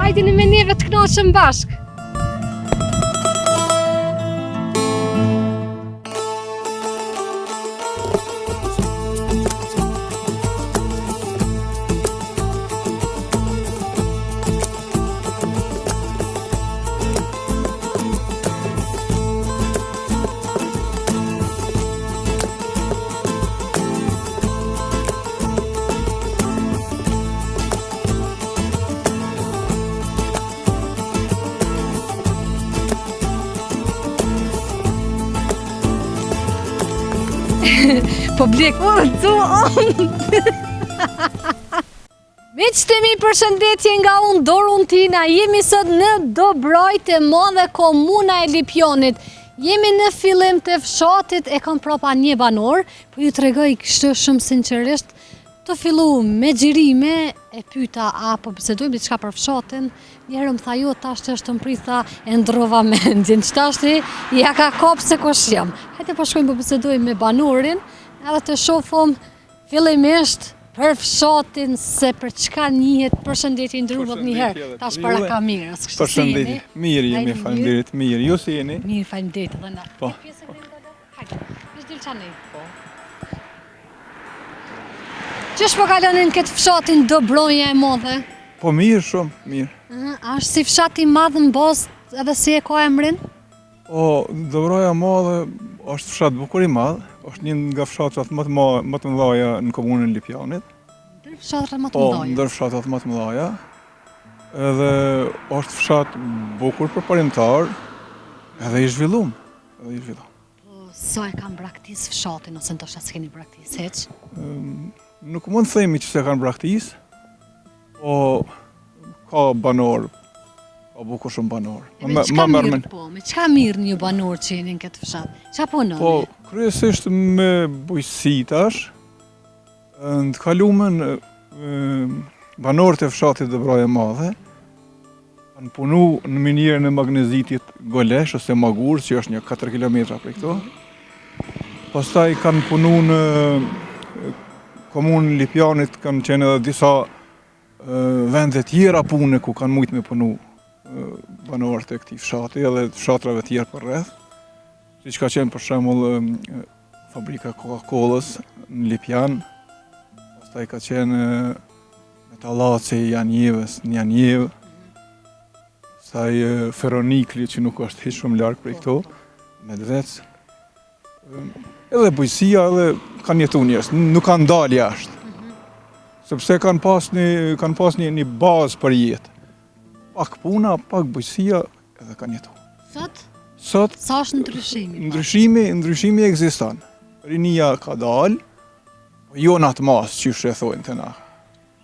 Hajdini me neve të knoqëm bashk. Po blek, Miqtemi, përshëndetje nga unë Dorun Tina. Jemi sot në Dobrojt e Madhe, komuna e Lipjonit. Jemi në fillim të fshatit, e kam prapa një banor, po ju tregoj kështu shumë sinqerisht, të fillu me xhirime, e pyeta apo bisedojmë diçka për fshatin. Njëherë më tha jo, tash që është më pritha e ndrova mendjen, qtashti ja ka kap se kush jam. Hajde po shkojmë po bisedojmë me banorin, edhe të shohim fillimisht për fshatin se për çka njihet. Përshëndetje ndruvët një herë, tash para kamerës. Përshëndetje, mirë jemi, faleminderit, mirë, ju si jeni? Mirë, faleminderit edhe na. Po. Hajde, s'dil çani. Po. Qësh po kalonin këtë fshatin Dobroja e Madhe? Po mirë, shumë mirë. A është si fshat i madh në bazë edhe si e ka emrin? O, Dobroja e Madhe është fshat bukur i madh, është një nga fshatrat më të mëdha në komunën e Lipjanit. Ndër fshatrat më të Po, mëdha. ndër fshatrat më të mëdha. Edhe është fshat bukur për parimtar, edhe i zhvillum. Po, sa e kanë braktis fshatin, ose ndoshta s'keni braktis hiç? Nuk mund të themi që se kanë braktis, po ka banor, ka bukur shumë banor. Me çka mirë, po, me çka mirë një banor që jeni në këtë fshat? Ç'a punoni? Po, kryesisht me bujqësi tash, në të kalumen banorët e fshatit Dobroja e Madhe kanë punu në minierën e magnezitit Golesh ose Magur, që është një 4 kilometra prej këto. Pastaj kanë punu në komunën Lipjanit, kanë qenë edhe disa vende tjera pune ku kanë mujt me punu banorët e këtij fshati edhe fshatrave tjerë për rreth. Siç ka qenë për shembull fabrika Coca-Colës në Lipjan, pastaj ka qenë Metallaci i Janjevës në Janjevë, pastaj Feronikli që nuk është hiç shumë larg prej këto, Medvec. Edhe bujqësia edhe kanë jetu njerëz, nuk kanë dalë jashtë. Sepse kanë pas një bazë për jetë. Pak puna, pak bujqësia, edhe kanë jetu. Sot sa është ndryshimi? Ndryshimi ekziston. Rinia ka dalë, po jo në atë masë që e thojnë të na.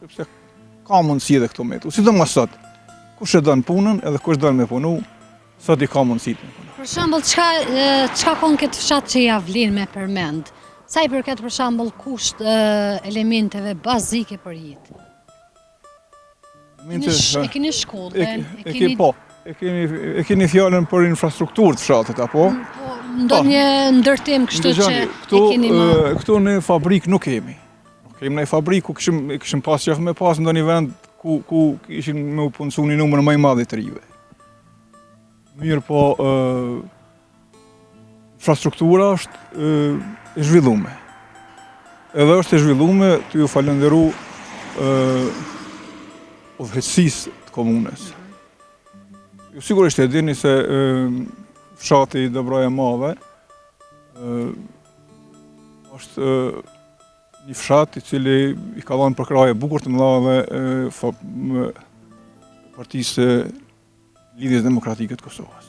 Sepse ka mundësi edhe këto me tu. Sidomos sot, kush e don punën edhe kush don me punu, sot i ka mundësi të punu. Për shembull, çka kon këtë fshat që ja vlen me përmend? Sa i përket për shembull kusht elementeve bazike për jetë? E keni shkollën, e keni fjalën për infrastrukturë të fshatit apo? Po, ndonjë ndërtim kështu që e keni më. Këtu në fabrikë nuk kemi. Nuk kemi në fabrikë ku kishim pas qef me pas ndonjë vend ku ishin me u punësu një numër më i madh të rive. Mirë po, infrastruktura është e zhvillume. Edhe është e zhvillume të ju falenderu udhëheqësisë të komunës. Ju sigurisht e dini se fshati Dobroja e Madhe është një fshat i cili i ka dhënë përkraje bukur të mëdha dhe Partisë Lidhjes Demokratike të Kosovës.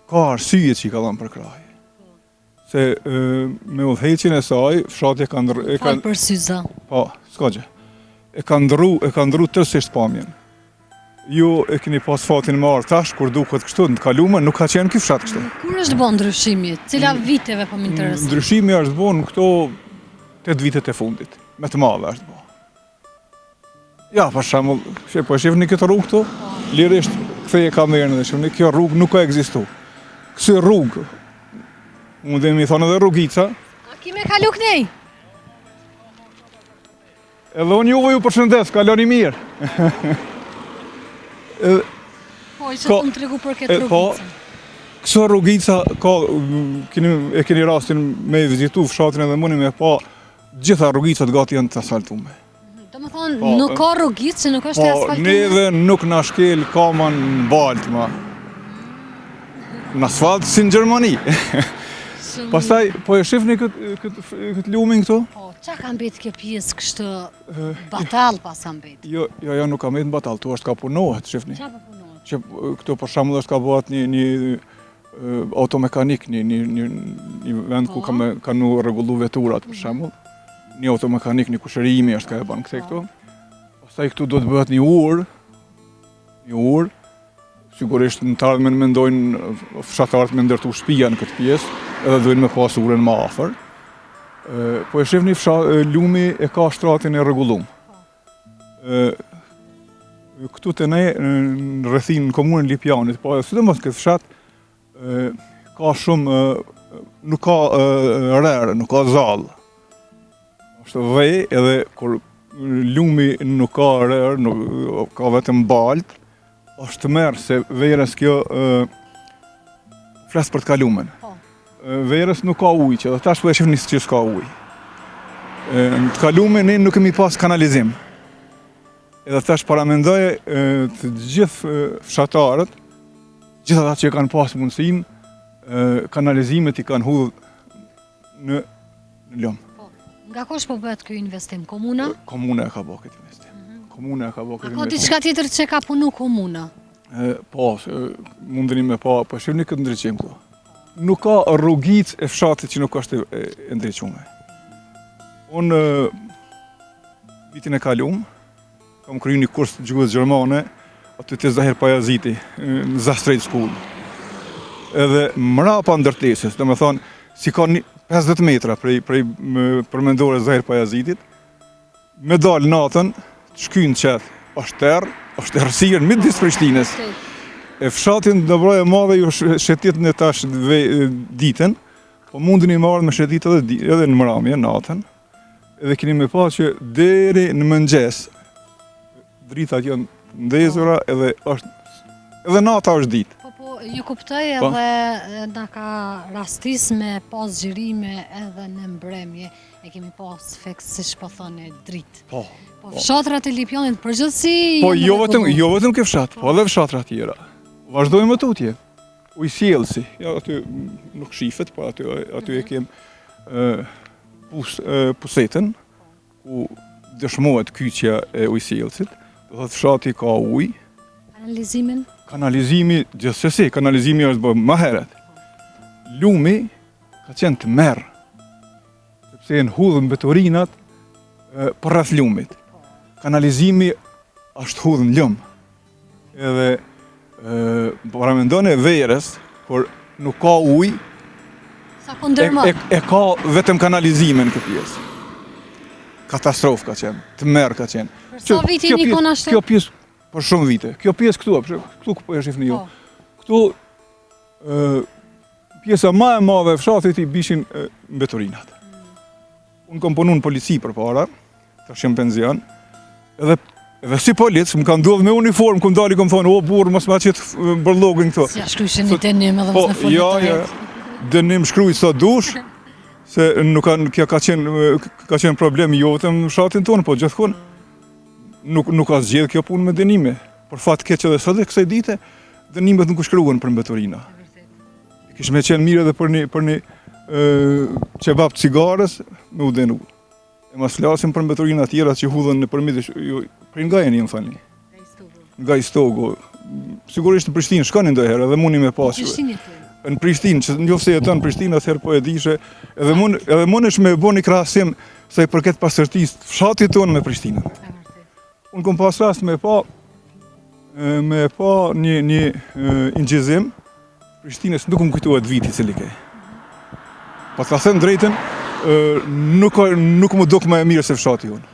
Ka arsye që i ka dhënë përkraje. Se me udhëheqjen e saj, fshati ka ndrru... Falë për syza. Po, s'ka gjë. E ka ndrru tërësisht pamjen. Ju e keni pas fatin me ardhur tash, kur duket kështu, në të kaluar nuk ka qenë ky fshat kështu. Kur është bën ndryshimi? Cila viteve po më intereson? Ndryshimi është bën këto 8 vitet e fundit. Me të madhe është bën. Ja, për shembull, po shihni këtë rrugë këtu, lirisht ktheje kamerën dhe shihni, kjo rrugë nuk ka ekzistuar. Kësaj rrugë, mund të më thonë edhe rrugica. A kime kalu kënej? Edhe unë juve ju përshëndes, kaloni mirë. Po, që të më tregu për këtë rrugicën. Këso rrugica, e keni rastin me vizitu fshatin edhe mundi me pa gjitha rrugicat gati janë të asfaltume. Do më thonë, nuk ka rrugicë që nuk është e asfaltume? Neve nuk na shkel kaman në balt, ma. Në asfalt si në Gjermani. Pastaj, po e shifni këtë lumin këtu? Po, qa ka mbet kjo pjesë kështë batal pas ka mbet? Jo, nuk ka mbet në batal, tu është ka punohet, shifni. Qa pa punohet? Që këtu për shembull është ka bëhat një automekanik, një vend ku kanë rregullu veturat për shembull. Një automekanik, një kushërimi është ka e banë këtu. Pastaj këtu do të bëhet një urë, sigurisht në të ardhmen mendojnë fshatarët me ndërtu shtëpia në këtë pjesë, edhe duhen me pas urën më afër. Po e shihni lumi e ka shtratin e rregullum. Këtu të ne në rrethin në komunën Lipjanit, po sidomos këtë fshat ka shumë, nuk ka rerë, nuk ka zallë. Është vej edhe kur lumi nuk ka rerë, ka vetëm baltë, është merë se verës kjo flasë për të kalumen. Verës nuk ka ujë, që dhe tash po e shifni që s'ka ujë. Në të kalumen ne nuk kemi pas kanalizim. Edhe tash paramendoje të gjithë fshatarët, gjithë ata që kanë pas mundësin, kanalizimet i kanë hudhë në lëmë. Nga kosh po bëhet kjo investim? Komuna? Komuna e ka bërë këtë investim. A ka diçka tjetër që ka punu komuna? Po, mundëni me pa, po shifni këtë ndryqim këtu. Nuk ka rrugic e fshatit që nuk është e ndryqume. Unë vitin e kalum, kam kryu një kurs të gjuhës gjermane, aty të Zahir Pajaziti, në Zastrejt School. Edhe mrapa ndërtesës, do me thonë, si ka 50 metra prej përmendore Zahir Pajazitit, me dalë natën, të shkynë qëtë, është tërësirën midis Prishtinës. E fshatin në broje madhe ju shetit në tash ditën, po mundin i marrë me shetit edhe në mramje, natën, edhe keni me pa që deri në mëngjes, dritat janë ndezura edhe nata është ditë. Po, ju kuptoj edhe nga ka rastis me pas gjirime edhe në mbremje, e kemi pas feks si shpo thone dritë. Po, fshatrat e Lipjanit përgjithësi... Po, jo vetëm ke fshat, po edhe fshatrat tjera. Vazhdojmë tutje. Ujësjellësi, ja aty nuk shifet, po aty e kem pusetën, ku dëshmohet kyçja e ujësjellësit. Do thotë fshati ka ujë. Kanalizimin? Kanalizimi, gjithsesi, kanalizimi është bërë më herët. Lumi ka qenë të merë, sepse janë hudhën betorinat për rreth lumit. Kanalizimi është hudhën lëmë. Edhe paramendon e verës, kur nuk ka ujë, e ka vetëm kanalizimin këtë pjesë. Katastrofë ka qenë, të merë ka qenë. Për sa viti një kona ashtë? Kjo pjesë për shumë vite. Kjo pjesë këtu ku po e shifni ju. Këtu pjesa më e madhe e fshatit i bishin mbetorinat. Unë kam punu në polici përpara, tash jam penzion, edhe si polic, më kanë ndodhur me uniformë, ku ndali kam thonë, o burr, mos ma qit bërllogën këto. Si shkruajnë një denim edhe mos në folit të jetë. Denim shkruaj sa dush, se nuk ka qenë problem jo vetëm në fshatin tonë, po gjithmonë nuk ka zgjedh kjo punë me dënime. Por fat keq edhe sot e kësaj dite, dënimet nuk u shkruan për mbetorina. Kish me qenë mirë edhe për një qebap cigares me u dënu. E mas flasim për mbetorina tjera që hudhen në përmjet, prej nga jeni, më thani. Nga Istogu. Sigurisht në Prishtinë shkonin ndonjëherë edhe mundi me pas. Në Prishtinë, që nëse jeton në Prishtinë, atëherë po e dishe, edhe mundesh me bën një krahasim sa i përket pastërtisë fshatit tonë me Prishtinën. Unë kom pas rast me pa një ingjizim, Prishtinës nuk më kujtohet viti cili ke. Pa ta them drejtën, nuk më duk më e mirë se fshati unë.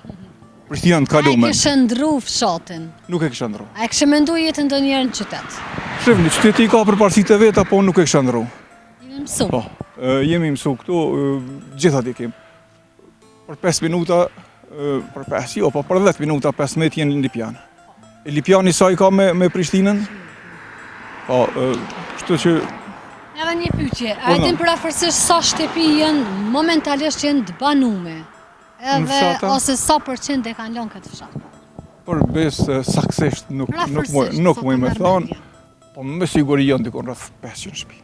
Prishtina në të kalumen. A e kështë ndru fshatin? Nuk e kështë ndru. A e kështë mendu jetë ndonjëherë në qytet? Shifni, qyteti ka përparësitë e veta, po nuk e kështë ndru. Jemi mësu? Po, jemi mësu këtu, gjithat i kem. Për 5 minuta, për 10 minuta, 15 jenë në Lipjan. E Lipjani sa i ka me Prishtinën? Po, kështu që... Edhe një pyetje, a e din përafërsisht sa shtëpi janë momentalisht janë të banume? Edhe ose sa përqind e kanë lënë këtë fshat? Për besë saksisht nuk muj me thonë, po me siguri janë dikon rreth 500 shtëpi.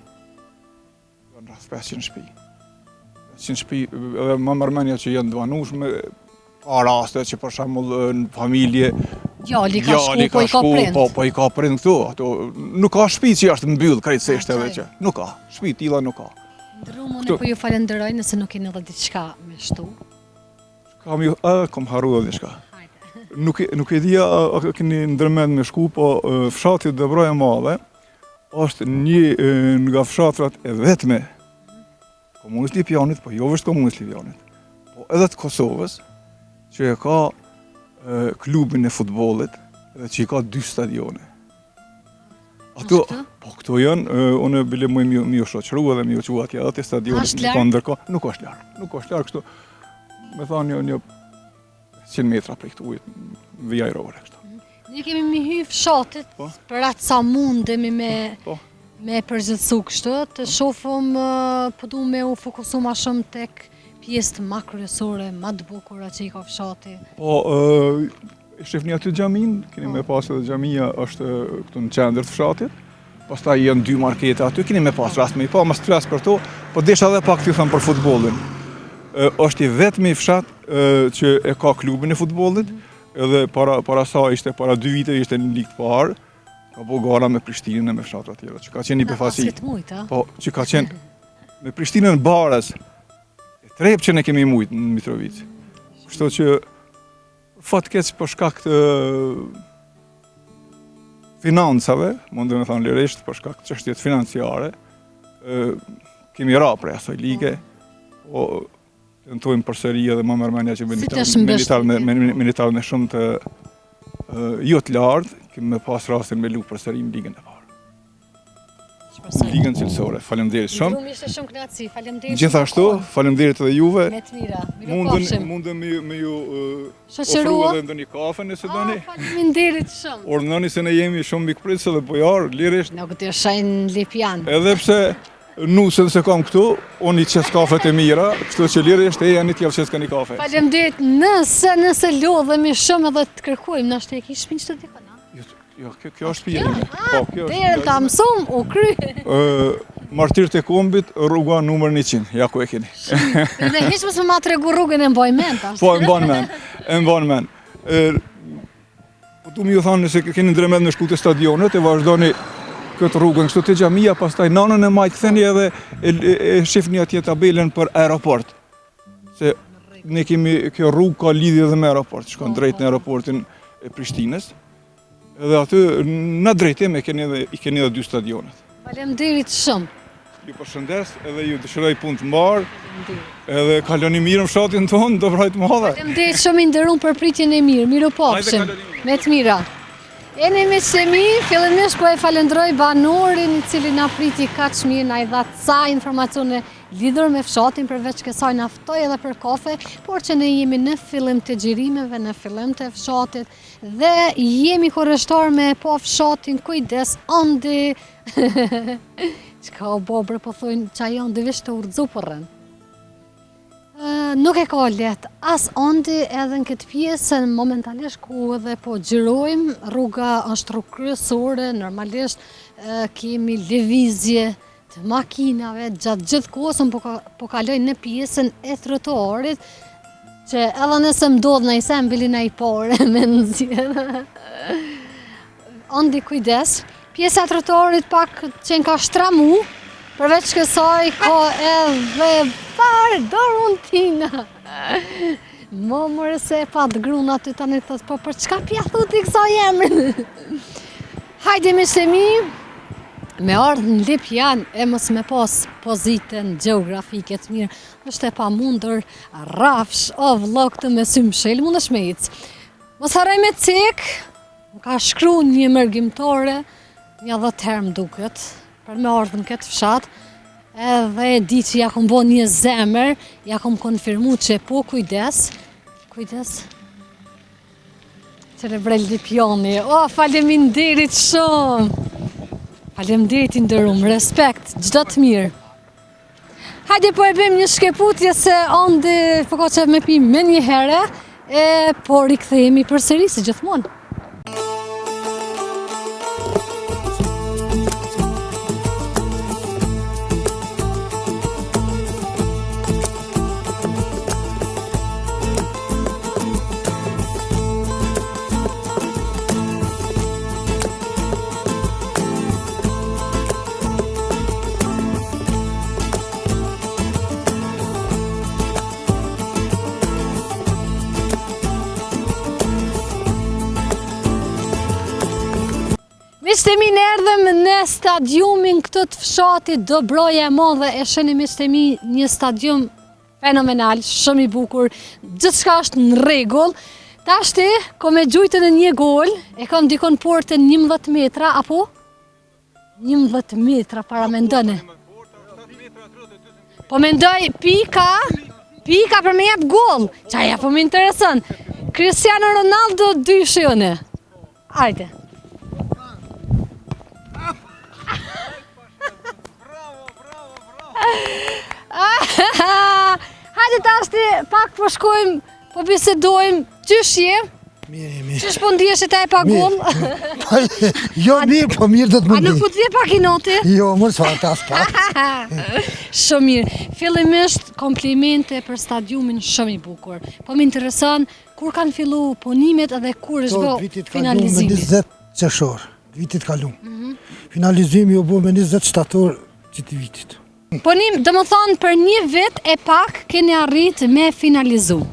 Janë rreth 500 shtëpi. 500 shtëpi, edhe më mërmenja që janë të banueshme, ka raste që për shembull në familje Djali ka shku, po i ka prind. Po i ka prind këtu, ato nuk ka shtëpi që është mbyll krejtësisht edhe që. Nuk ka, shtëpi tilla nuk ka. Ndrumën po ju falenderoj nëse nuk keni edhe diçka me shtu. Kam harruar diçka. Nuk e dia a keni ndërmend me shku, po fshati Dobroja e Madhe është një nga fshatrat e vetme komunës Lipjanit, po jo vetëm komunës Lipjanit, po edhe të Kosovës, që e ka klubin e futbollit edhe që i ka 2 stadione. Ato, po këto janë, unë bile më u shoqëru edhe më u qua atje atë stadionit në ndërkohë, nuk është larg kështu. Me thonë një 100 metra prej këtu ujtë, vija ajrore kështu. Ne kemi mi hy fshatit, për atë sa mundemi me përgjithësu kështu, të shofëm, po du me u fokusu ma shumë tek pjesë të ma kryesore, ma të bukura që i ka fshati. Po, e shifni aty xhamin, keni me pas edhe xhamia është këtu në qendër të fshatit, pastaj janë 2 markete aty, keni me pas rast me i pa, mas të flas për to, po desha edhe pak t'ju them për futbollin. Është i vetmi fshat që e ka klubin e futbollit, edhe para sa ishte, para 2 vite ishte në ligë të parë, ka bo gara me Prishtinën e me fshatra tjera, që ka qenë një befasi. Po, që ka qenë me Prishtinën Barës, Trepçën e kemi mujt në Mitrovic. Kështu që fatkeq për shkak të financave, mundem me thënë lirisht, për shkak të çështjes financiare, kemi ra prej asaj lige, po tentojmë përsëri edhe më mërmenja që militar me shumë të jo të lartë, kemi me pas rastin me luft përsëri në ligën e parë. Në ligën cilësore, faleminderit shumë. Ndrum ishte shumë kënaqësi, faleminderit. Gjithashtu, faleminderit edhe juve. Me të mira, mirupafshim. Mundem me ju ofru edhe ndonjë kafe nëse doni. Faleminderit shumë. Urdhënoni se ne jemi shumë mikpritëse dhe bojar, lirisht. Nuk të shajnë Lipjan. Edhe pse nusën se kam këtu, unë i qes kafet e mira, kështu që lirisht e janë i tjellë qes ka një kafe. Faleminderit, nëse lodhemi shumë edhe të kërkojmë, nashtë e kish shpinë që të dikona. Jo, kjo është pjene. Derën ta mësum, u kry. Martir të kombit, rruga numër 100, ja ku e keni. Dhe hiç mos më ma tregu rrugën e mboj mend. Po, e mban men. Po du mi ju thanë nëse keni ndërmend në shku të stadionet, e vazhdoni këtë rrugën, kështu të xhamia, pastaj nanën e majtë ktheni edhe e shifni atje tabelen për aeroport. Se ne kemi, kjo rrugë ka lidhje edhe me aeroport, shkon drejt në aeroportin e Prishtinës. Edhe aty në drejtim i keni edhe 2 stadionet. Faleminderit shumë. Ju përshëndes edhe ju dëshiroj punë të mbarë. Edhe kaloni mirë në fshatin tonë, Dobrojë të Madhe. Faleminderit shumë, i nderuar për pritjen e mirë. Mirupafshim. Me të mira. Jeni me qemi, fillimisht po e falenderoj banorin i cili na priti kaq mirë, na i dha ca informacione lidhur me fshatin, përveç kësaj na ftoi edhe për kafe, por që ne jemi në fillim të xhirimeve, në fillim të fshatit dhe jemi kurreshtar me po fshatin, kujdes, andi. Çka o bobre po thonë çaj andi veç të urdhzu përrën. Nuk e ka let as andi edhe në këtë pjesë momentalisht ku edhe po xhirojmë, rruga është rrugë kryesore, normalisht kemi lëvizje të makinave gjatë gjithë kohës, po kaloj në pjesën e trotuarit, që edhe nëse ndodh në i sembili në i pare me nëzirë. Andi kujdes, pjesa e trotuarit pak që ka shtramu, përveç kësaj ka edhe farë dorun tina. Më mërë se pa të gruna të tani thot, po për çka pja thuti kësaj emrin? Hajde me shemi, me ardhë në Lipjan e mos me pas pozitën geografike të mirë, është e pa mundër rafsh o vlog të me sy mshel, mund është me icë. Mos haroj me cek, më ka shkru një mërgjimtore, një 10 herë më duket, për me ardhë në këtë fshat, edhe e di që ja kom bo një zemër, ja kom konfirmu që po kujdes, Cerebrel Lipjoni. O, faleminderit shumë. Faleminderit i nderuar, respekt, çdo të mirë. Hajde po e bëjmë një shkeputje se ande po ka që me pim me një herë, po rikthehemi përsëri si gjithmonë. Miqtemi në erdhëm në stadiumin këtë të fshatit Dobroja e Madhe, e sheni miqtemi një stadium fenomenal, shumë i bukur, gjithçka është në rregull. Tashti, kom e gjujtën e një gol, e kam dikon portën 11 metra, apo? 11 metra para mendone. Po mendoj pika për me jep gol. Qaja po më intereson. Cristiano Ronaldo dyshi une. Hajde. Hajde tashti, pak po shkojmë, po bisedojmë, qysh je? Mirë. Qysh po ndihesh e pa gol? Jo mirë, po mirë do të më A nuk ndi. po të vje pak i noti? Jo, mërë sa ta s'pa. Shumë mirë. Fillimisht komplimente për stadiumin shumë i bukur. Po më intereson kur kanë fillu punimet edhe kur është bë Vitit kalum me finalizimi. 20 qershor. Vitit kalum. Finalizimi u bo me 20 shtator qëti vitit. Punim, do më thonë për një vit e pak keni arrit me finalizu.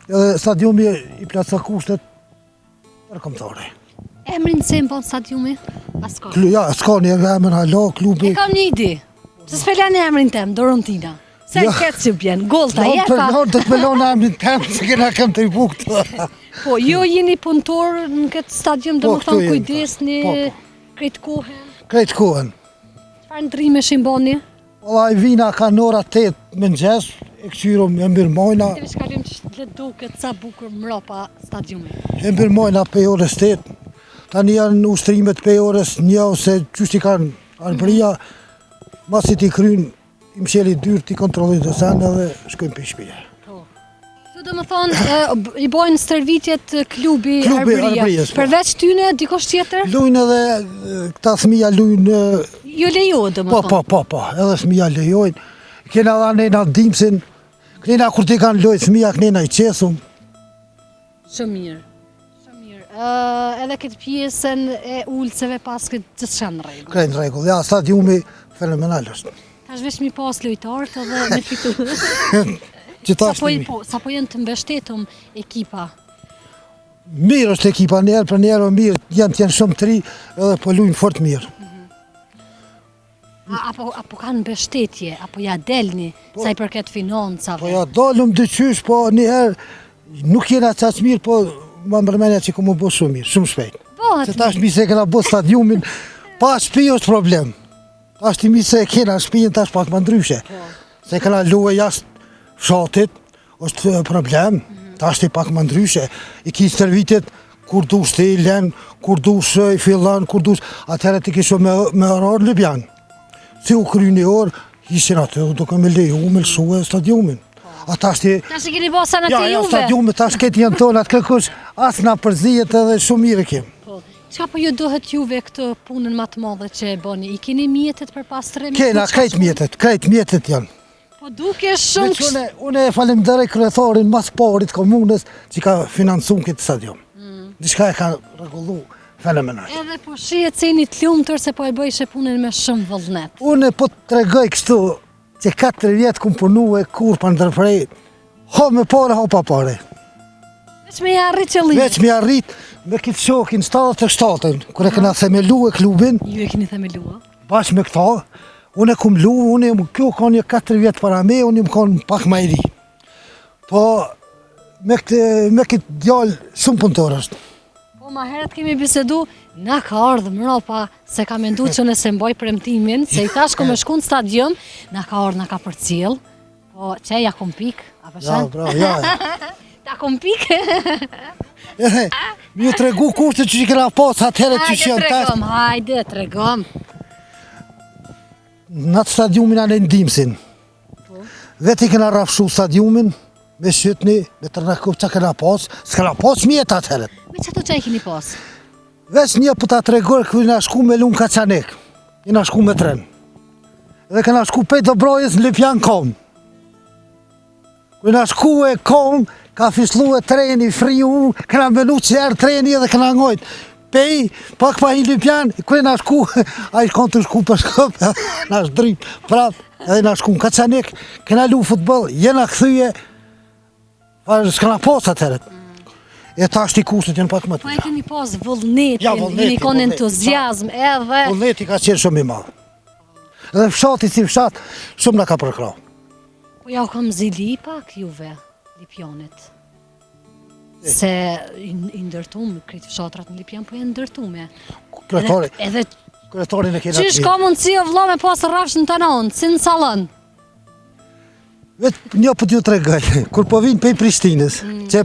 Edhe stadiumi i plasa kushtet për komtare. Emrin se më bon stadiumi? Asko. Ja, s'ka një emër hala, klubi. E kam një ide. Se s'pelan emrin tem, Dorontina. Se Ja. këtë që bjen, gol ta Ja, jepa. do të melon emrin tem, se kena kem të i bukt. Po, ju jeni punëtor në këtë stadium, do Po, më thonë këtu jemi, kujdesni po. krejt kohën. Krejt kohën. Çfarë ndrime shimboni? Ola i vina ka në ora 8 me nxes, e këshyro me mbirmojna. Të shkalim që le duket sa bukur mrapa stadiumi. E mbirmojna pe orës 8. Tani janë ushtrimet pe orës 1 ose qyshti kanë arbëria. Masi ti kryn, i msheli dyrë, ti kontrollit të sen edhe shkojmë për shpije. Këtu do më thonë, i bojnë stërvitjet klubi Klubi Arbëria. Arbërias, po. Përveç tyne, dikosh tjetër? Lujnë edhe këta thmija lujnë, Ju lejo, do më thonë. po, edhe thmija lejojnë. Kena dha nejna dimësin, kënena kur ti kanë lojtë thmija, kënena i qesum. Shumë mirë. Shumë mirë. Edhe këtë pjesën e ulceve pas këtë gjithçka në rregull. Krejnë regull, ja, stadiumi fenomenal është. Tash veç mi pas lojtarët edhe me fitu. Qitash Sa po jenë të mbështetum ekipa? mirë është ekipa, njerë për njerë o mirë, janë shumë të ri edhe po lujnë fort mirë. Apo kanë mbështetje, apo ja delni, sa i përket financave. Po ja, dalëm dyqysh, po njëherë nuk jena qaq mirë, po ma mërmenja që këmë bo shumë mirë, shumë shpejt. Bëhet Se tash mi se kena bo stadiumin, pa shpi është problem. Tash ti mi se kena shpijin tash pak më ndryshe. Se kena luë jashtë fshatit, është problem, tash ti pak më ndryshe. I ki stërvitit, kur dush ti i len, kur dush i fillan, kur dush, atëherë ti kisho me orarë Libjan. Si u kry një orë, ishin atë, duke me leju, me lëshu e stadiumin. A tash ti... Tash i keni bo sa në Ja, të juve. stadiumet tash këtë janë tonë, atë kërkush as na përzijet edhe shumë mirë kemë. Po. Çka po ju duhet juve këtë punën më të madhe që e bëni? I keni mjetet për pastrim? Kena krejt mjetet janë. Po duke shumë Veç une e falemderoj kryetarin mas parit komunës që ka financu këtë stadium. Diçka e ka rregullu fenomenal. Edhe po shihet se jeni të lumtur se po e bëjshe punën me shumë vullnet. Une po të tregoj kështu që 4 vjetë kum punu e kur pa ndërprej, ha me pare, ha pa pare. Veç me ja arrit qëllimin. Veç mi arrit me këtë shokin 77-ën, kër e kena themelu e klubin, Ju e keni themelua. bashkë me këta, unë e kum lu, kjo ka një 4 vjetë para me, unë më kanë pak ma i ri. Po, me këtë djallë shumë punëtor është. Po ma herët kemi bisedu, na ka ardhë mrapa se ka mendu që nëse mboj premtimin, se i tash ku me shku në stadium, na ka ardhë, na ka përcjell, po që ja kom pik, a Ja, përshan? bravo, ja. Ta kom pik? Ju tregu kushtet që i kena pas atëherë që që janë tash. Hajde, tregom. Në atë stadiumin anë ndimsin. Veti kena rafshu stadiumin, me shytni, me të rënakov që kena pas, s'kena pas mjetë atëherët. Me që ato që e keni pas? Veç një për ta tregor kërë nga shku me lunë Kaçanek, i nga shku me tren. Dhe kena shku pej të brojës në Lipjan kom. Kërë nga shku e kom, ka fislu e treni, friu, kena menu që erë treni edhe kena ngojt. Pej, pak pa i Lipjan, kërë nga shku, a i shkon të shku për shkop, nga shdrip, prap, edhe nga shku në Kaçanek, kena lu futbol, jena këthyje, s'kena pas atëherët. E ta është i kushtet jenë pak më të Po e keni pas vullnetin, Ja, vullneti, keni kon vullneti. entuziazm edhe... Vullneti ka qenë shumë i madh. Edhe fshati si fshat, shumë na ka përkrah. Po ja u kam zili pak juve, Lipjanit. Se i ndërtum, krejt fshatrat në Lipjan, po e ndërtume. Kryetari, Edhe kryetarin e kena qysh ka mundësi o vlla me pas rrafsh në tanon, si në salon? Vetë një për t'ju tregoj, kur po vinë pej Prishtinës, që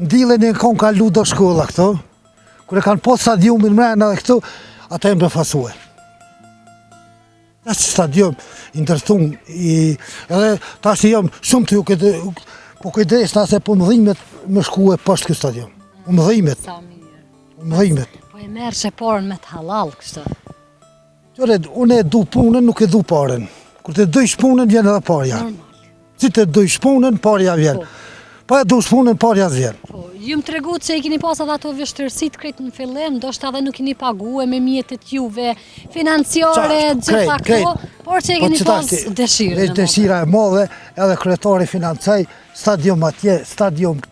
ndilën e kanë kalu do shkolla këto, kur e kanë pas stadiumin mrena dhe këto, ata e mbefasue. Ashtë stadium i ndërtum, edhe tash jam shumë të ju këtë, po kujdes nëse po më dhimet me shku e poshtë këtë stadium. Më dhimet, Sa mirë. më dhimet. Po e merë që porën me të halal kështë. Qore, unë e du punën, nuk e du paren. Kur të dojsh punën, vjen edhe parja. Normal. Si të dojsh punën, parja vjen. Po. Pa e dush punën, parja vjen. Po, ju më tregu që i keni pas edhe ato vështërësit krejt në fillim, ndoshta edhe nuk keni pague me mjetet juve, financiare, gjitha këto, por që i keni pas dëshirën. Dëshira e madhe, edhe kryetari financaj, stadium atje, stadium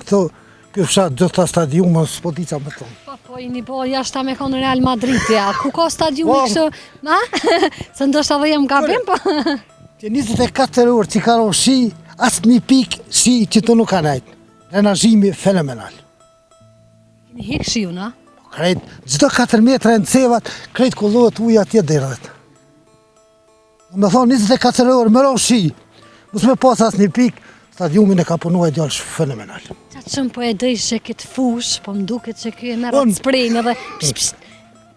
këto, ky fshat gjitha stadiumën s'po di qa me thonë. Po, i një bo jashta me konë Real Madrid, ja, ku ka stadiumi kështu, ma? Se ndoshta dhe jem gabim, po. Që 24 orë që ka ronë shi, asë një pik shi që të nuk ka najtë. Renazhimi fenomenal. Keni hek shiu, na? Krejt, gjithë 4 metra e në cevat, krejt kullohet uja atje derdhet. Me thonë 24 orë, më ronë shi, mos me pas asë një pik, stadiumin e ka punu e djallë fenomenal. Qatë shumë po e dëjshë këtë fush, po më duket që kjo e merë atë sprejnë edhe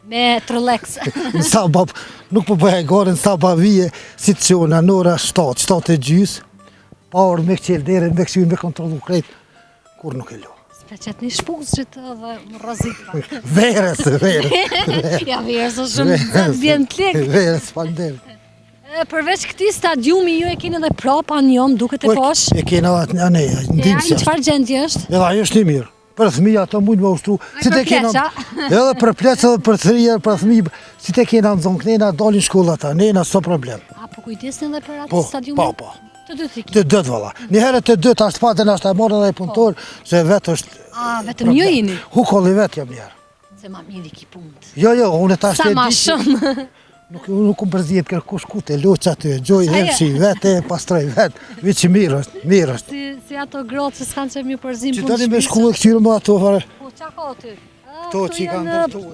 me Trollex. Në sabab, nuk po bëhe gore, në sabab vije si të qona, në ora 7 e gjys, pa orë me këqel dere, me këqyën, me kontrolu krejt, kur nuk e lo. Speqet një shpuz që të dhe më razit pak. Verës. Ja, verës është shumë zëtë vjen të lekë. Verës, panderit. Përveç këti stadiumi, ju e keni edhe prapa njëm, duket e posh. E kena atë një E ndimësja. një qëfar gjendje është? Edhe ajo është një mirë. Për fëmija ato mujnë me ushtru. Për pleqa. Edhe për pleqa edhe për thërija, për fëmijë. Si te kena në zonë, kënena dalin shkolla ta, nena s'o problem. A, po kujdesni edhe për atë Po, stadiumi? po. Të dy t'i Të dëtë valla. Njëherë të dëtë ashtë patën ashtë e morën dhe i punëtor, se vetë është... A, vetëm ju jeni? Hukolli vetë jam njerë. Se ma mirë i ki punët. Jo, unë tash Sa e ma di që- shumë. Nuk më përzijet kërë kush kute, loqë aty, gjoj, hershi, vetë, pastroj, vetë. Vici mirë është. Si ato grotë që s'kanë që mjë përzim Që punë tani me shpisë. shku e këqyrë më ato, fare. Po, qa ka ty? Këto që i kanë dërtu.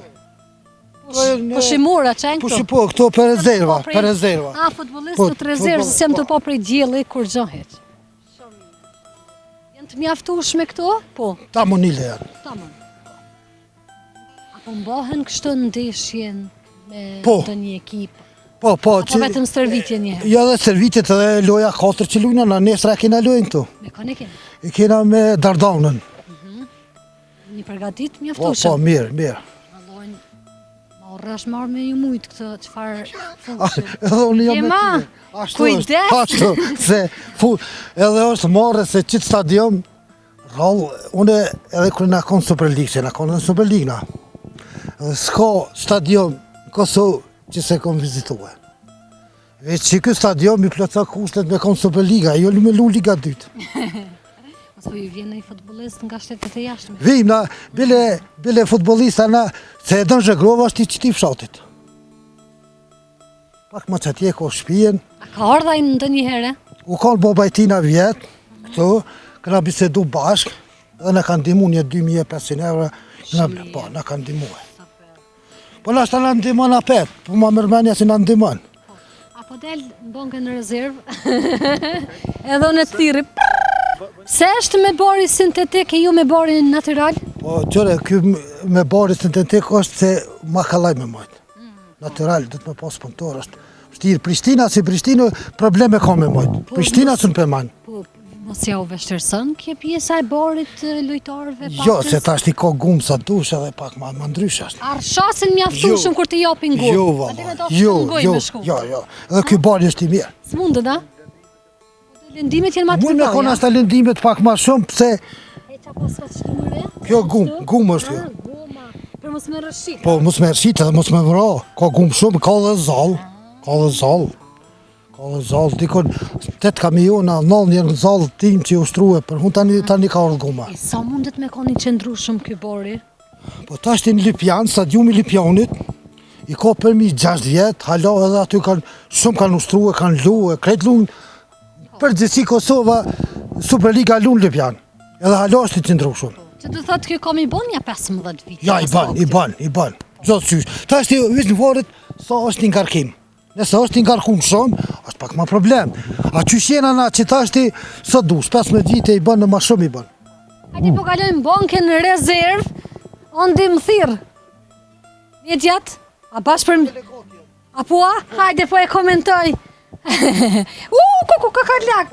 Po shimura, që e në Po këto? shi po, këto për rezerva, Po, për rezerva. A, futbolistët rezervë, se sem të po prej djeli, kur gjohet. Janë të mjaftueshme këto? Po, Ta monile janë. tamam. Apo mbohen kështu ndeshjen me Po. të një ekip? Po, Apo që... vetëm stërvitje një herë? Ja dhe servitet edhe loja 4 që lujna, na nesra kena lojnë këtu. Me kone keni? E kena me Dardanën. Një përgatit Po, mjaftueshëm? mirë. Allojnë, ma rrash marrë me ju mujtë këtë qëfar funksioni. Edhe unë jam me Jema, tyre. Ashtu kujdes. është, ashtu, se edhe është marrë se qitë stadion, rallë, une edhe kërë na konë Superligë, se na konë në Superligë na. Edhe s'ka stadion në Kosovë që se konë vizitue. Veç që këtë stadion mi plëca kushtet me konë Superliga, jo me lu Liga 2. Mos po ju vjen një futbolist nga shtetet e jashtme. Vim na, bile futbolista na, se e dënë Zhegrova është i qiti fshatit. Pak ma që atje ko shpijen, A ka ardha i në ndë një herë? u kanë bobajtina vjetë, këto, këna bisedu bashkë, edhe në kanë dimu një 2500 euro, në kanë dimu. Po në ashtë në ndimon apet, po ma mërmenja si në ndimon. Apo del në bankën në rezervë, edhe unë të thiri. Se është me bori sintetik e ju me bori natural? Po, qëre, ky me bari sintetik është se ma kalaj me majtë. Natural, du të me pas punëtor, është vështirë. Prishtina, si Prishtinë, probleme ka me majtë. Prishtina së në përmanë. Po, mos ja u vështirëson kjo pjesa e barit lojtarëve pakës? Jo, se ta është i ka gumë sa dush edhe pak ma ndrysh është. Arshasin mjaftueshëm kur të japin gurë. Jo, valla, jo. Edhe ky bari është i mirë. S'mundët, a? Lëndimet janë ma të Mund me konë asta lëndimet pak ma shumë, pëse E qa pas ka shkimëre? kjo gumë është jo. Guma, për mos me rëshit. Po, mos me rësit edhe mos me vëra. Ka gumë shumë, ka dhe zalë. Dikon 8 kamiona, 9 njërë zalë tim që ushtruje, për hun tani ka orë guma. E sa mundet me koni qëndru shumë ky bori? Po ta është në Lipjan, stadiumi Lipjanit, i ka përmi 6 vjetë, hala edhe aty shumë kanë ushtruje, kanë luë, kretë luën, përgjithsi Kosova, Superliga luën Lipjan, edhe hala është i qëndru shumë. Që të thotë kjo kam i bon ja 15 vite? Ja, i ban, zotë qysh. Ta është i vishë në varit, sa është një ngarkim. Nëse është një ngarkum shumë, është pak ma problem. A qysh jena na që ta është i së dush, 15 vite i ban në ma shumë i ban. Hajde po kalojmë bankën në rezervë, ondi më thirë. Mjedjat, a bashkë për... A po a? Hajde po e komentoj. Ka lak.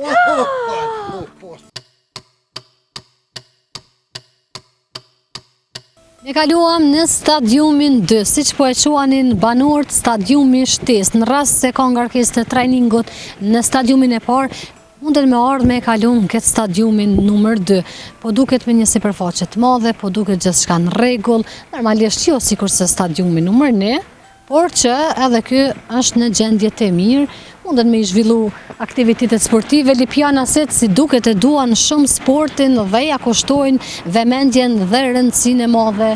Ne kaluam në stadiumin 2, si që po e quanin banorët stadiumi Shtesë, në rast se ka ngarkesë të trajningut në stadiumin e parë, munden me ardhë me e kalun këtë stadiumin numër 2, po duket me një sipërfaqe të madhe, po duket gjithçka në rregull, normalisht jo sikur se stadiumi numër 1, por që edhe ky është në gjendje të mirë, munden me i zhvillu aktivitetet sportive, lipjanasit si duket e duan shumë sportin dhe ja kushtojnë vëmendjen dhe rëndësinë e madhe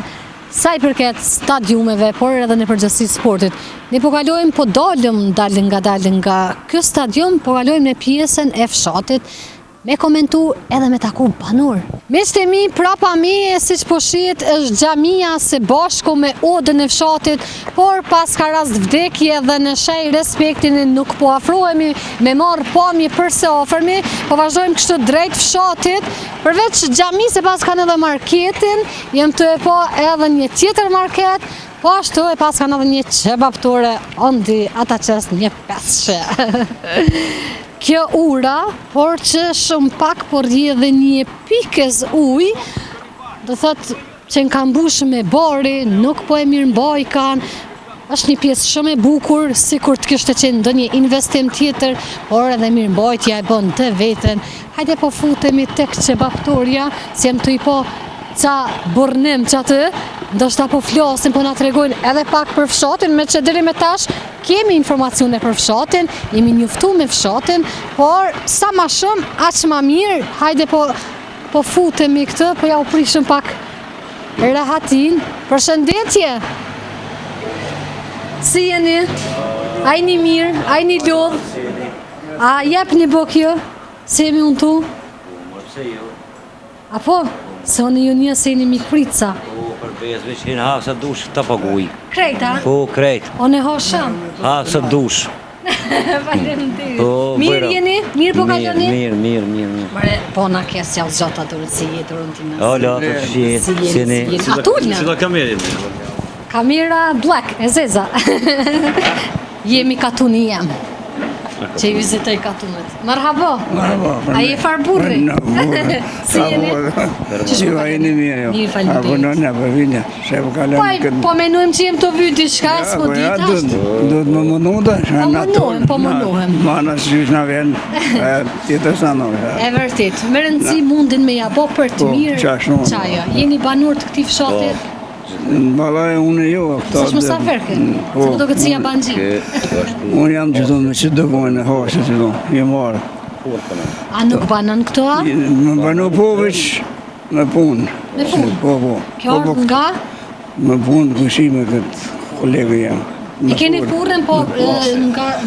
sa i përket stadiumeve, por edhe në përgjithësi sportit. Ne po kalojmë, po dalëm dalin nga ky stadium, po kalojmë në pjesën e fshatit, me komentu edhe me taku banor. Miqtë e mi, prapa mi, si që po shihet, është xhamia së bashku me odën e fshatit, por pas ka rast vdekje dhe në shej respektin nuk po afrohemi me marrë pamje përse ofërmi, po vazhdojmë kështu drejt fshatit, përveç xhamis se pas kanë edhe marketin, jem të e po edhe një tjetër market, po ashtu e pas kanë edhe një qebaptore, ondi ata qes një peshe. Kjo ura, por që shumë pak por rrjedh një pikës ujë, do thotë që në kam mbushur me bari, nuk po e mirëmbaj kanë, është një pjesë shumë e bukur, sikur të kishte qenë ndonjë investim tjetër, por edhe mirëmbajtja e bën të veten. Hajde po futemi tek qebaptoria, si jem të i po ca burnim që atë, ndoshta po flasin, po na tregojnë edhe pak për fshatin, me që deri me tash kemi informacione për fshatin, jemi njoftu me fshatin, por sa ma shumë, aq ma mirë, hajde po futemi këtë, po ja u prishëm pak rahatin. Përshëndetje! Si jeni? Ajni mirë, ajni lodh? A jep një bo kjo? Si jemi unë tu? Apo? Se unë ju një se jeni mikrica. Për bezve që jenë ha sa dush të paguj. Krejt, a? Po, krejt. O ne ha sham? Ha sa dush. Mirë jeni? Mirë po kaloni? Mirë. Mare, po na kesë javë gjata durët si jetë durën ti nësë. Ola, të shi jeni. Atullë? Cila kamerin? Kamera black, e zeza. Jemi katuni jam. Që i vizitoj katunet. Marhaba. A je farburri? Si jeni? Jo, jeni mirë jo. Mirë, faleminderit. Apo në për vinja, se po kalem Po menojmë që jem të vy diçka, s'po dit ashtë. Do të më mundu da, Po mundohem. Mana si që na vjen, tjetër sa në E vërtet, me rëndësi mundin me ja bo për të Po, mirë qashtu. qaja. Jeni banor të këtij fshati? Balaj unë jo. S'është mësaferke? Se më do këtë si jabanxhi. Unë jam që do me që dëgojnë e hashe që do, jem marë. A nuk banon këto a? Më banu po veç me punë. Me punë? Po. Kjo është nga? Me punë këshime këtë kolegë jam. E keni furren, po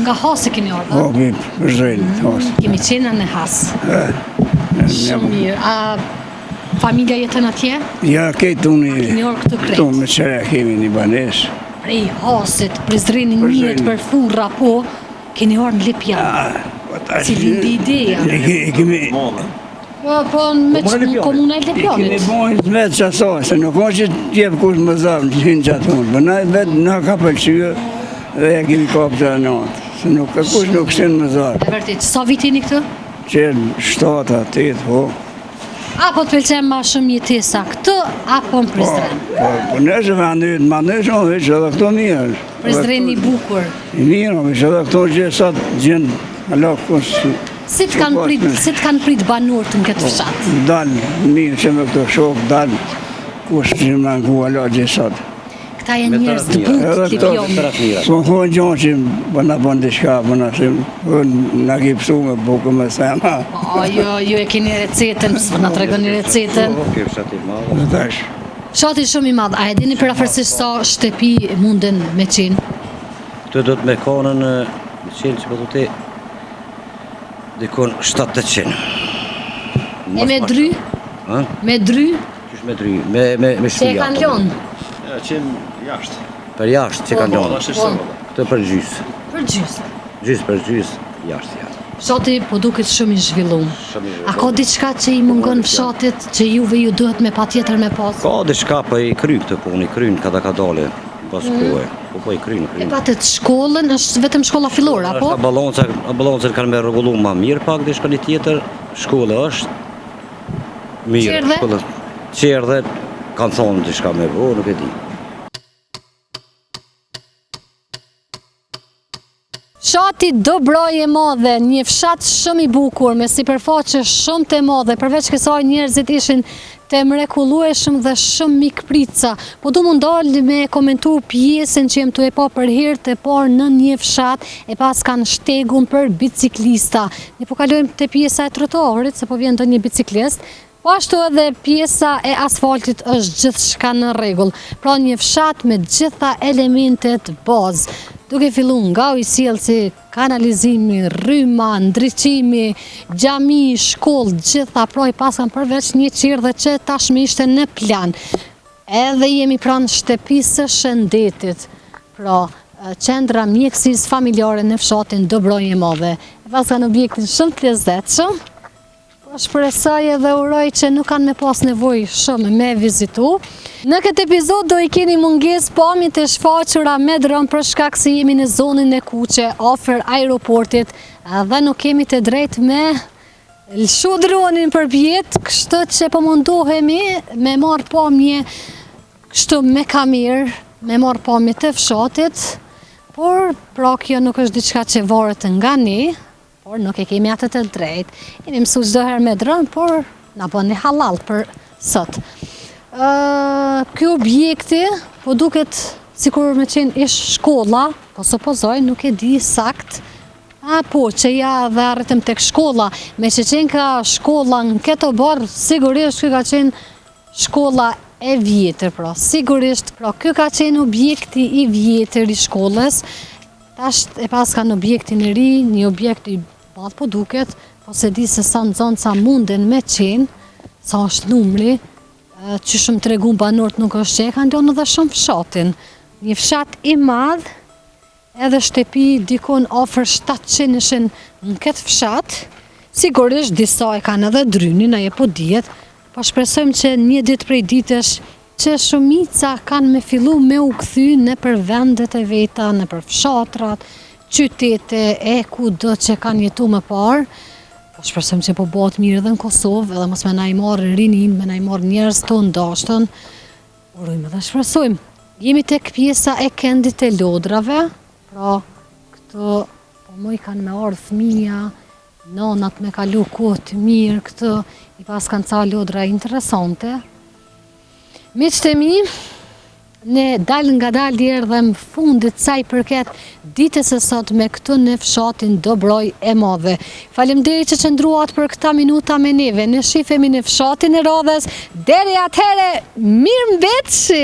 nga hasi keni orë, Po, për zrejnë, hasë. Kemi qenë në has. Shumë mirë. A familja jetën atje? Ja, këtë unë Keni orë këtë krejt? këtu me qëre kemi një banes. Prej hasit, prizreni njët për furra, po, keni orë në Lipjan. Cili ndi ideja? E kemi... Po me komuna e Lipjonit. Kemi bojnë vetë që asaj, se nuk o që tjep kush më zavë që hinë qatë unë, për na vetë në ka pëlqyë dhe e kemi kapë të natë, se nuk ka kush nuk shenë më zavë. E vërtit, sa vitini këtë? Qenë 7, 8, po. Apo të pëlqen ma shumë jetesa këtë, apo në Prizren? Po nëshë vendit, ma nëshë në veç edhe këto mirë. Prizren i bukur. I mirë, veç edhe këto që sa të gjenë, ala kush... Si të kanë prit banorët në këtë fshat? Dalë, mirë që me këto shokë, dalë, kush që më në ku ala gjithësat. Këta janë njerëz të butë, Lipjonit. S'më thonë gjonë që bëna bënë të shka, bëna që në kipsu me bukë me sema. Ju e keni recetën, s'më në tregoni recetën. Dhe tash. Fshati shumë i madh, a e dini përafërsisht sa shtëpi munden me qenë? Këtë do të me konën me qenë që po të te dikon 700. E me dry? Me dry? Qysh me dry? Me Që e shpia. kanë lënë? Ja, qenë jashtë. Për jashtë që kanë lënë. Këtë për gjysë. Për gjysë. Gjysë për gjysë, jashtë janë. Fshati po duket shumë i zhvilluar. Shumë i A ka diçka që i mungon fshatit që juve ju duhet me patjetër me pas? Ka diçka po i kry këtë punë, i kryn kada ka dale pas kohë. Po i kryn. E patet shkollën, është vetëm shkolla fillore, apo? Ballancën kanë me rregullu më mirë pak diçka një tjetër. Shkolla është mirë. Qerdhe? Shkolla Qerdhe kanë thonë diçka me vë, nuk e di. Fshati Dobroj e Madhe, një fshat shumë i bukur, me sipërfaqe shumë të madhe, përveç kësaj njerëzit ishin të mrekullueshëm dhe shumë mikprica. Po du më ndalë me komentu pjesën që jem të e pa për herë të parë në një fshat, e pas kanë shtegun për biciklista. Ne po kalojmë të pjesa e trotuarit, se po vjen do një biciklist, po ashtu edhe pjesa e asfaltit është gjithçka në rregull. Pra një fshat me gjitha elementet bazë. Duke fillu nga ujësjellsi, kanalizimi, rryma, ndriçimi, xhami, shkollë, gjitha, pra i pasan përveç një qerdhe që tashmë ishte në plan. Edhe jemi pranë shtëpisë së shëndetit, pra qendra mjekësisë familjare në fshatin Dobroj e Madhe. E pasan objektin shumë të lezetshëm. Shpresoj edhe uroj që nuk kanë me pas nevojë shumë me vizitu. Në këtë epizod do i keni mungesë pamjet e shfaqura me dron për shkak se jemi në zonën e kuqe afër aeroportit dhe nuk kemi të drejtë me lshu dronin për pjetë, kështu që po mundohemi me marrë pamje kështu me kamerë, me marrë pamje të fshatit, por pra kjo nuk është diçka që varet nga ne. Por nuk e kemi atë të drejtë. Jemi mësu çdo herë me dron, por na bëni halal për sot. Ky objekti po duket sikur me qenë ish shkolla, po supozoj, nuk e di sakt. Po, që ja dhe arritëm tek shkolla, me që qenë ka shkolla në këto barë, sigurisht kjo ka qenë shkolla e vjetër, pra. Sigurisht, pra, kjo ka qenë objekti i vjetër i shkollës. Tash e pas ka në objektin e ri, një objekt i madh po duket, po se di se sa nxënca sa munden me qenë, sa është numri, që shumë të regun banorët nuk është që e kanë lënë edhe shumë fshatin. Një fshat i madh, edhe shtëpi dikon ofër 700 ishin në këtë fshat, sigurisht disa e kanë edhe drynin, ajo po dihet, po shpresojmë që një ditë prej ditësh që shumica kanë me fillu me u kthy në për vendet e veta, në për fshatrat, qytete e kudo që kanë jetu më parë. Po shpresojmë që po bëhet mirë edhe në Kosovë, edhe mos me na i marrë rinin, me na i marrë njerëz të ndashtën. Urojmë dhe shpresojmë. Jemi tek pjesa e kendit e lodrave, pra këto po moj kanë me ardhë fëmija, nonat me kalu kohë të mirë, këto i pas kanë ca lodra interesante. Miqtë e mi, ne dalë nga dalë erdhem fundit sa i përket ditës së sot me këtu në fshatin Dobroj e Madhe. Faleminderit që qëndruat për këta minuta me neve. Ne shifemi në fshatin e Radhës. Deri atëhere, mirëmbëjtje!